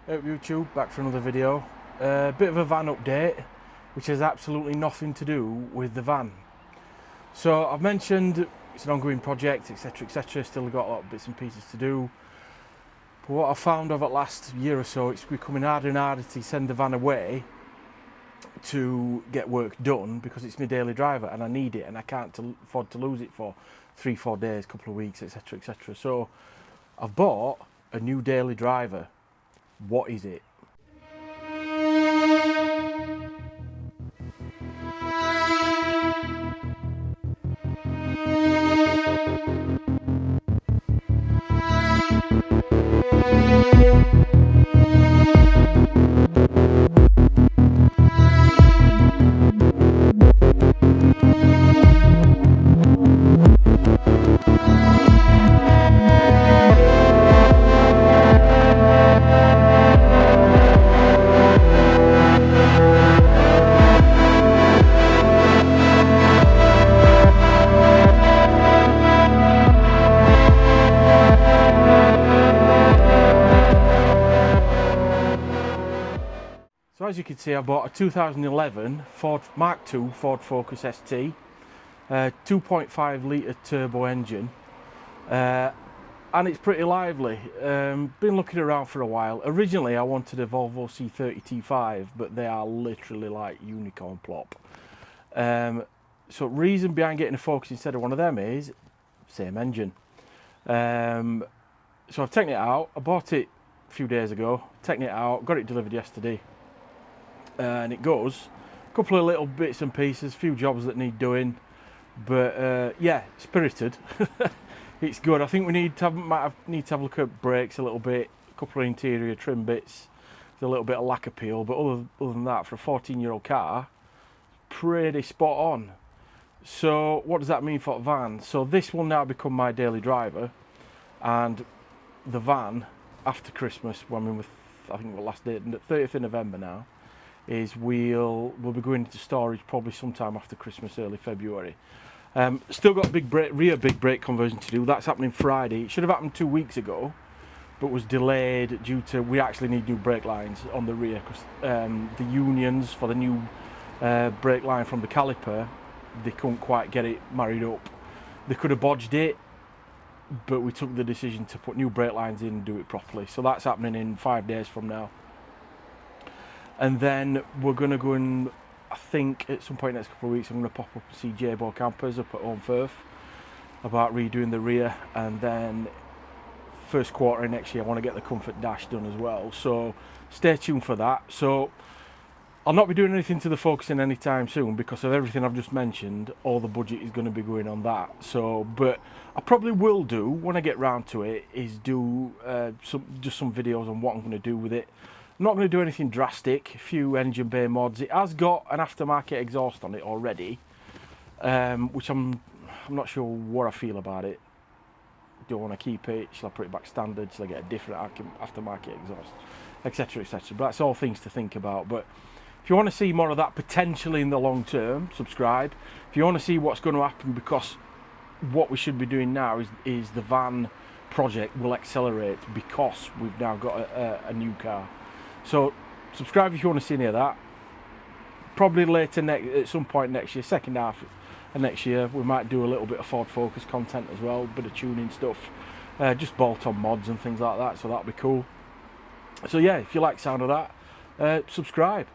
Hey up YouTube, back for another video. Bit of a van update, which has absolutely nothing to do with the van. So I've mentioned it's an ongoing project, etc, etc, still got a lot of bits and pieces to do. But what I've found over the last year or so, it's becoming harder and harder to send the van away to get work done because it's my daily driver and I need it and I can't afford to lose it for 3-4 days, couple of weeks, etc, etc. So I've bought a new daily driver. What is it? So as you can see, I bought a 2011 Mark II Ford Focus ST, 2.5 litre turbo engine, and it's pretty lively. Been looking around for a while. Originally I wanted a Volvo C30 T5, but they are literally like unicorn plop. So reason behind getting a Focus instead of one of them is same engine. So I've taken it out. I bought it a few days ago, taken it out, got it delivered yesterday. And it goes a couple of little bits and pieces, a few jobs that need doing, but yeah, spirited. It's good. I think we need to have a look at brakes a little bit, a couple of interior trim bits. There's a little bit of lack appeal, but other than that, for a 14-year-old car, pretty spot on. So what does that mean for the van? So this will now become my daily driver, and the van after Christmas, I mean, with I think the last day, 30th of November now, is we'll be going into storage probably sometime after Christmas, early February. Still got a rear big brake conversion to do. That's happening Friday. It should have happened 2 weeks ago, but was delayed due to we actually need new brake lines on the rear because the unions for the new brake line from the caliper, they couldn't quite get it married up. They could have bodged it, but we took the decision to put new brake lines in and do it properly. So that's happening in 5 days from now. And then we're going to go and, I think at some point next couple of weeks, I'm going to pop up and see J-Bo Campers up at Home Firth about redoing the rear. And then first quarter of next year, I want to get the comfort dash done as well. So stay tuned for that. So I'll not be doing anything to the Focusing anytime soon because of everything I've just mentioned. All the budget is going to be going on that. So, but I probably will do, when I get round to it, is do just some videos on what I'm going to do with it. I'm not going to do anything drastic, a few engine bay mods. It has got an aftermarket exhaust on it already, which I'm not sure what I feel about it. Do I want to keep it? Shall I put it back standard? Shall I get a different aftermarket exhaust? Etc, etc. But that's all things to think about. But if you want to see more of that potentially in the long term, subscribe. If you want to see what's going to happen, because what we should be doing now is the van project will accelerate because we've now got a new car. So subscribe if you want to see any of that. Probably later at some point next year, second half of next year, we might do a little bit of Ford Focus content as well, a bit of tuning stuff, just bolt-on mods and things like that, so that'll be cool. So yeah, if you like the sound of that, subscribe.